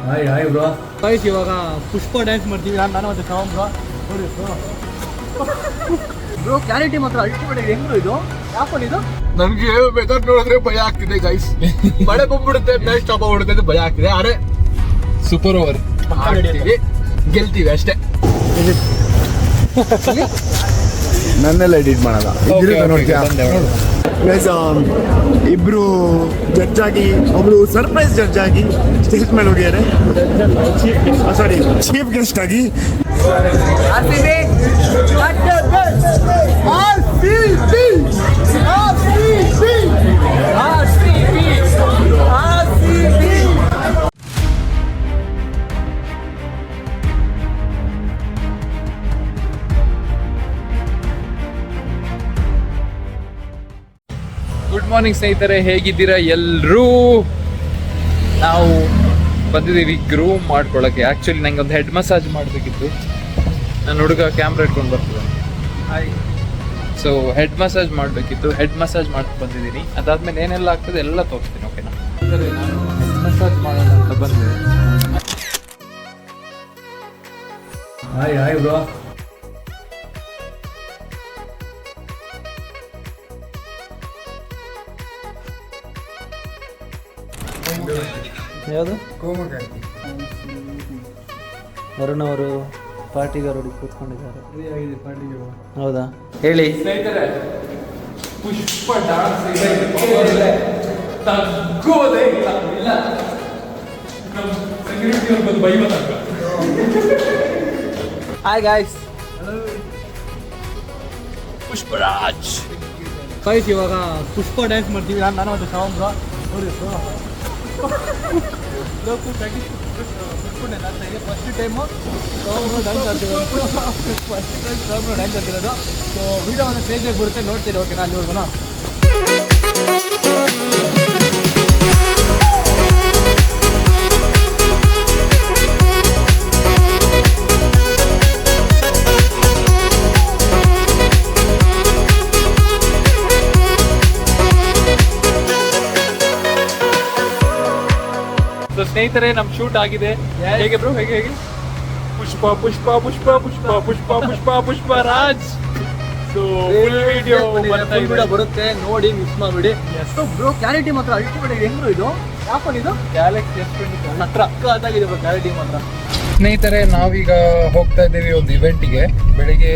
Hi bro. Guys ಇವಾಗ Pushpa dance ಮಾಡ್ತೀವಿ ನಾನು ಮತ್ತೆ ಶ್ರವಣ್ ಬ್ರೋ. ನೋಡಿ ಬ್ರೋ ಕ್ಲಾರಿಟಿ ಮಾತ್ರ ಅಲ್ಟಿಮೇಟ್ ಆಗಿದೆ. ಹೆಂಗ್ ಇದು ಯಾಪನ್ ಇದು? ನನ್ಗೆ ವೆದರ್ ನೋಡಿದ್ರೆ ಭಯ ಆಗ್ತಿದೆ ಗೈಸ್. ಮಳೆ ಬಂದ್ಬಿಡುತ್ತೆ, ಮ್ಯಾಚ್ ಸ್ಟಾಪ್ ಆಗ್ಬಿಡುತ್ತೆ ಅಂತ ಭಯ ಆಗ್ತಿದೆ. ಆದ್ರೆ ಸೂಪರ್ ಓವರ್ ಆಡ್ತೀವಿ, ಗೆಲ್ತೀವಿ ಅಷ್ಟೇ. ನನ್ನೆಲ್ಲ ಎಡಿಟ್ ಮಾಡಲ್ಲ. ಇಬ್ರು ಜಡ್ಜ್ ಆಗಿ, ಒಬ್ರು ಸರ್ಪ್ರೈಸ್ ಜಡ್ಜ್ ಆಗಿ ಸ್ಟೇಜ್ ಮೇಲೆ ಹೋಗ್ಯಾರೆ. ಸಾರಿ, ಚೀಫ್ ಗೆಸ್ಟ್ ಆಗಿ. ಗುಡ್ ಮಾರ್ನಿಂಗ್ ಸ್ನೇಹಿತರೆ, ಹೇಗಿದ್ದೀರಾ ಎಲ್ಲರೂ? ನಾವು ಬಂದಿದ್ದೀವಿ ಗ್ರೂಮ್ ಮಾಡ್ಕೊಳ್ಳೋಕ್ಕೆ. ಆ್ಯಕ್ಚುಲಿ ನಂಗೆ ಒಂದು ಹೆಡ್ ಮಸಾಜ್ ಮಾಡಬೇಕಿತ್ತು. ನನ್ನ ಹುಡುಗ ಕ್ಯಾಮ್ರಾ ಇಟ್ಕೊಂಡು ಬರ್ತದೆ. ಹಾಯ್. ಸೊ ಹೆಡ್ ಮಸಾಜ್ ಮಾಡಬೇಕಿತ್ತು, ಹೆಡ್ ಮಸಾಜ್ ಮಾಡ್ಕೊಂಡು ಬಂದಿದ್ದೀನಿ. ಅದಾದ್ಮೇಲೆ ಏನೆಲ್ಲ ಆಗ್ತದೆ ಎಲ್ಲ ತೋರಿಸ್ತೀನಿ, ಓಕೆನಾ? ನಾನು ಹೆಡ್ ಮಸಾಜ್ ಮಾಡೋಣ ಅಂತ ಬಂದೆ. Hi bro. ಯಾವುದು? ಕೋಮಕಾರ್ತಿ. ವರುಣ್ ಅವರು ಪಾರ್ಟಿಗಾರೊಡಿ ಕೂತ್ಕೊಂಡಿದ್ದಾರೆ. ಪಾರ್ಟಿಗೆ. ಹೌದಾ? ಹೇಳಿ ಸ್ನೇಹಿತರೆ, ಪುಷ್ಪ ಡಾನ್ಸ್ ಇದೆ, ತಗ್ಗೋದೇ ಇಲ್ಲ. ನಮ್ಮ ಸೆಕ್ಯೂರಿಟಿ ಅವ್ರು ಬಂದು ಬೈಬತ್ತಂತ. Hi guys. ಪುಷ್ಪರಾಜ್. ಗೈಸ್ ಇವಾಗ ಪುಷ್ಪ ಡ್ಯಾನ್ಸ್ ಮಾಡ್ತೀವಿ ನಾನು ಮತ್ತೆ ಶ್ರವಣ್ ಬ್ರೋ. ನೋಡಿ ಫಸ್ಟ್ ಟೈಮು ಡ್ಯಾನ್ಸ್ ಆಡ್ತೀವಿ. ಫಸ್ಟ್ ಟೈಮ್ ಶ್ರವಣ್ ಡ್ಯಾನ್ಸ್ ಆಡ್ತಿರೋದು. ಸೊ ವಿಡಿಯೋವನ್ನು ಸ್ಟೇಜಿಗೆ ಬರುತ್ತೆ, ನೋಡ್ತೀರಿ ಓಕೆನಾ? ಅಲ್ಲಿವರೆಗೂ ಸ್ನೇಹಿತರೆ, ನಮ್ ಶೂಟ್ ಆಗಿದೆ. ಹೇಗೆ ಬ್ರೋ? ಹೇಗೆ ಪುಷ್ಪ ಪುಷ್ಪ ಪುಷ್ಪ ಪುಷ್ಪ ಪುಷ್ಪ ಪುಷ್ಪ ಪುಷ್ಪರಾಜ್. ಸೊ ವಿಡಿಯೋ ಬರುತ್ತೆ, ನೋಡಿ ಮಿಸ್ ಮಾಡ್ಬಿಡಿ. ಬ್ರೋ ಕ್ಲಾರಿಟಿ ಮಾತ್ರ ಅಲ್ಟಿಮೇಟ್ ಆಗಿದೆ. ಹೆಂಗ್ ಇದು ಯಾಪನ್ ಇದು? ಗ್ಯಾಲಕ್ಸಿ S20 ಹತ್ರ ಅದಾಗಿದೆ ಬ್ರೋ ಕ್ಲಾರಿಟಿ ಮಾತ್ರ. ಸ್ನೇಹಿತರೆ, ನಾವೀಗ ಹೋಗ್ತಾ ಇದ್ದೀವಿ ಒಂದು ಇವೆಂಟಿಗೆ. ಬೆಳಿಗ್ಗೆ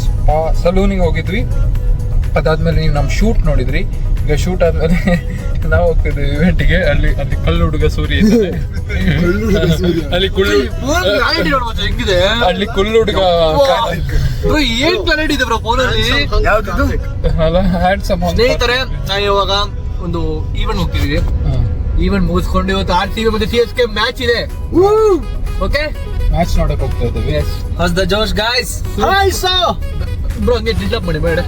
ಸ್ಪಾ ಸಲೂನಿಗೆ ಹೋಗಿದ್ವಿ. ಅದಾದ್ಮೇಲೆ ನೀವು ನಮ್ಮ ಶೂಟ್ ನೋಡಿದ್ರಿ. ಈಗ ಶೂಟ್ ಆದ್ಮೇಲೆ ನಾವು ಹೋಗ್ತಿದ್ವಿ ಇವೆಂಟಿಗೆ. ಅಲ್ಲಿ ಕಲ್ಲು ಹುಡುಗ ಸೂರ್ಯ ಇದ್ದಾರೆ. ಅಲ್ಲಿ ಹೆಂಗಿದೆ ಅಲ್ಲಿ ಕುಲ್ಲು ಹುಡುಗ ಏನ್ ಕ್ಲಾರಿಟಿ ಇದೆ ಬ್ರೋ ಫೋನಲ್ಲಿ. ಹ್ಯಾಂಡ್ಸಮ್. ಸ್ನೇಹಿತರೆ, ನಾವು ಇವಾಗ ಒಂದು ಈವೆಂಟ್ ಹೋಗ್ತಿದೀವಿ. ಈವೆಂಟ್ ಮುಗಿಸ್ಕೊಂಡು ಇವತ್ತು RCB ಮತ್ತೆ CSK ಮ್ಯಾಚ್ ಇದೆ. ಓಕೆ, ಮ್ಯಾಚ್ ನೋಡಕ್ ಹೋಗ್ತಾ ಇದ್ದೀವಿ. How's the josh guys. Hi so bro, ಹಂಗೆ ಡಿಸ್ಟರ್ಬ್ ಮಾಡಿ ಬೇಡ.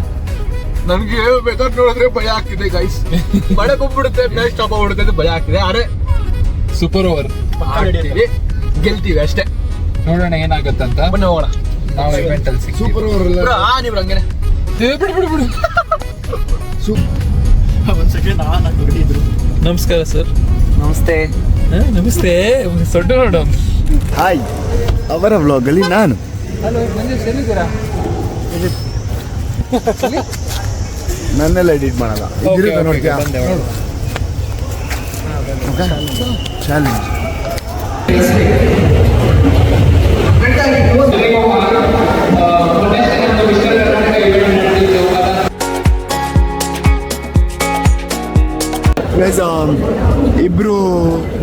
ನನ್ಗೆ ವೆದರ್ ನೋಡಿದ್ರೆ ಭಯ ಆಗ್ತಿದೆ ಗೈಸ್. ಮಳೆ ಬಂದ್ಬಿಡುತ್ತೆ, ಮ್ಯಾಚ್ ಸ್ಟಾಪ್ ಆಗ್ಬಿಡುತ್ತೆ ಅಂತ ಭಯ ಆಗ್ತಿದೆ. ಆದ್ರೆ ಸೂಪರ್ ಓವರ್ ಆಡ್ತೀವಿ, ಗೆಲ್ತೀವಿ ಅಷ್ಟೇ. ನೋಡೋಣ ಏನಾಗತ್ತಂತ. ಬನ್ನಿ ಹೋಗೋಣ. ನಾವು ಇವೆಂಟ್ ಅಲ್ಲಿ ಸೂಪರ್ ಓವರ್ ನೀವು ಹಂಗೇನೆ ಬಿಡು. ಒಂದ್ ಸೆಕೆಂಡ್ ಹಿಡಿದ್ರು. ನಮಸ್ಕಾರ ಸರ್. ನಮಸ್ತೆ. ನಮಸ್ತೆ. ಸೊಡ್ಡು ನೋಡು. ಹಾಯ್. ಅವರ ವ್ಲಾಗಲ್ಲಿ ನಾನು. ಹಲೋ, ಮಂಜೇಶ್ ಎಲ್ಲಿದ್ದೀರಾ? ನನ್ನೆಲ್ಲ ಎಡಿಟ್ ಮಾಡಲ್ಲ. ಚಾಲೆಂಜ್. ಇಬ್ರು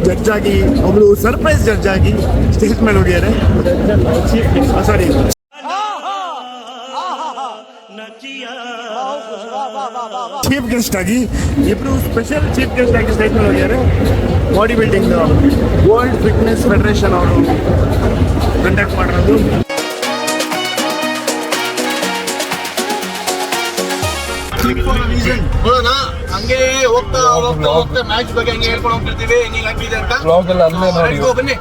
ಜಡ್ಜ್ ಆಗಿ, ಒಬ್ರು ಸರ್ಪ್ರೈಸ್ ಜಡ್ಜ್ ಆಗಿ ಸ್ಟೇಜ್ ಮೇಲೆ ಹೋಗ್ಯಾರೆ. ಸಾರಿ, ಚೀಫ್ ಗೆಸ್ಟ್ ಆಗಿ ಇಬ್ರು ಸ್ಪೆಷಲ್ ಚೀಫ್ ಗೆಸ್ಟ್ ಆಗಿ ಸ್ಟೇಜ್ ಮೇಲೆ ಹೋಗ್ಯಾರೆ. Body building world fitness federation ಅವರು ಕಂಡಕ್ಟ್ ಮಾಡಿರೋದು. ನೋಡೋಣ, ಹಂಗೆ ಹೋಗ್ತಾ ಹೋಗ್ತಾ ಹೋಗ್ತಾ ಮ್ಯಾಚ್ ಬಗ್ಗೆ ಹಂಗೆ ಹೇಳ್ಕೊಂಡು ಹೋಗ್ತಿರ್ತೀವಿ. ಹೆಂಗೆ ಹಾಕಿದೆ ಅಂತ ವ್ಲಾಗ್ ಎಲ್ಲ ಅಲ್ಲೇ ನೋಡಿ. ಬನ್ನಿ.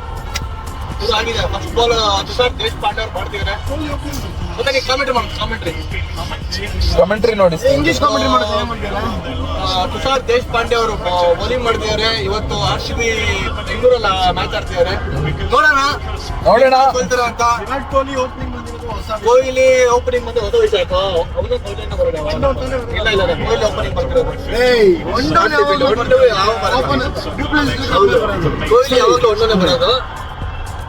ಇದು ಆಗಿದೆ ಫಸ್ಟ್ ಬಾಲ್ ತುಷಾರ್ ದೇಶಪಾಂಡೆ ಅವ್ರು ಮಾಡ್ತಿದ್ದಾರೆ. ಜೊತೆಗೆ ಕಮೆಂಟ್ರಿ ನೋಡಿ. ಇಂಗ್ಲಿಷ್ ಕಾಮೆಂಟ್ರಿ ಮಾಡೋದು ತುಷಾರ್ ದೇಶಪಾಂಡೆ ಅವರು ಬೌಲಿಂಗ್ ಮಾಡ್ತಿದ್ದಾರೆ. ಇವತ್ತು RCB ಬೆಂಗಳೂರಲ್ಲಿ ಮ್ಯಾಚ್ ಆಡ್ತಿದ್ದಾರೆ. ನೋಡೋಣ ಕೊಲ್ತಾರೆ ಅಂತ. ವಿರಾಟ್ ಕೊಹ್ಲಿ ಓಪನಿಂಗ್ ಬಂದಿರೋದು ಹೊಸ ಕೊಹ್ಲಿ ಓಪನಿಂಗ್ ಬಂದು ಹೊಸ ವಿಷಯ ಆಯ್ತು. ಅವನು ಕೊಹ್ಲಿನ ಬರೋದು ಇಲ್ಲ ಕೊಹ್ಲಿ ಓಪನಿಂಗ್ ಬರ್ತಿರೋದು. ಕೊಹ್ಲಿ ಯಾವಾಗಲೂ ಒಂದೊಂದೇ ಬರೋದು.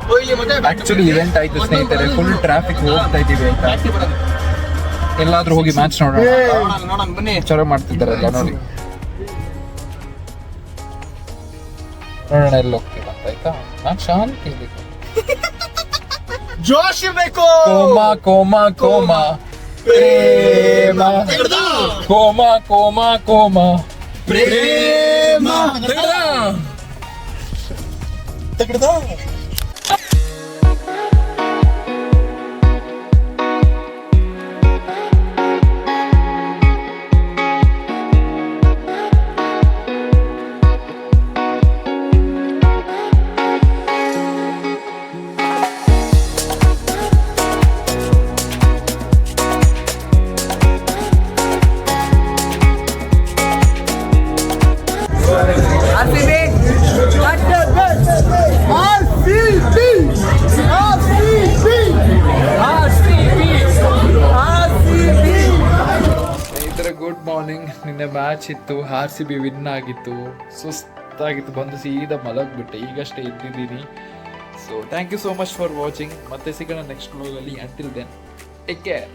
ಕೊಹ್ಲಿ ಮತ್ತೆ ಆಕ್ಚುಲಿ ಇವೆಂಟ್ ಆಯ್ತು ಸ್ನೇಹಿತರೆ, ಫುಲ್ ಟ್ರಾಫಿಕ್ ಹೋಗ್ತಾ ಇದೀವಿ ಅಂತ. ಬ್ಯಾಟ್ಟಿ ಬರೋದು. ಎಲ್ಲಾದ್ರೂ ಹೋಗಿ ಮ್ಯಾಚ್ ನೋಡೋಣ. ನೋಡೋಣ ಬನ್ನಿ. ಚೆನ್ನಾಗಿ ಮಾಡ್ತಿದ್ದಾರಲ್ಲ ನೋಡಿ. ನೋಡೋಣ ಎಲ್ಲಿ ಹೋಗ್ತೀವಿ ಅಂತ. ಆಯ್ತಾ, ನಾನ್ ಶಾಂತಿ ಇರ್ಬೇಕು. ಜೋಶ್ ಇರ್ಬೇಕು. ಕೋಮಾ ಕೋಮಾ ಕೋಮಾ ಪ್ರೇಮ, ಕೋಮಾ ಕೋಮಾ ಕೋಮಾ ಪ್ರೇಮ. ಸ್ನೇಹಿತರೆ ಗುಡ್ ಮಾರ್ನಿಂಗ್. ನಿನ್ನೆ ಮ್ಯಾಚ್ ಇತ್ತು, RCB ವಿನ್ ಆಗಿತ್ತು. ಸುಸ್ತಾಗಿತ್ತು, ಬಂದು ಸೀದಾ ಮಲಗ್ಬಿಟ್ಟೆ. ಈಗಷ್ಟೇ ಎದ್ದಿದ್ದೀನಿ. So thank you so much for watching. ಮತ್ತೆ ಸಿಗೋಣ ನೆಕ್ಸ್ಟ್ ವ್ಲಾಗಲ್ಲಿ. Until then take care.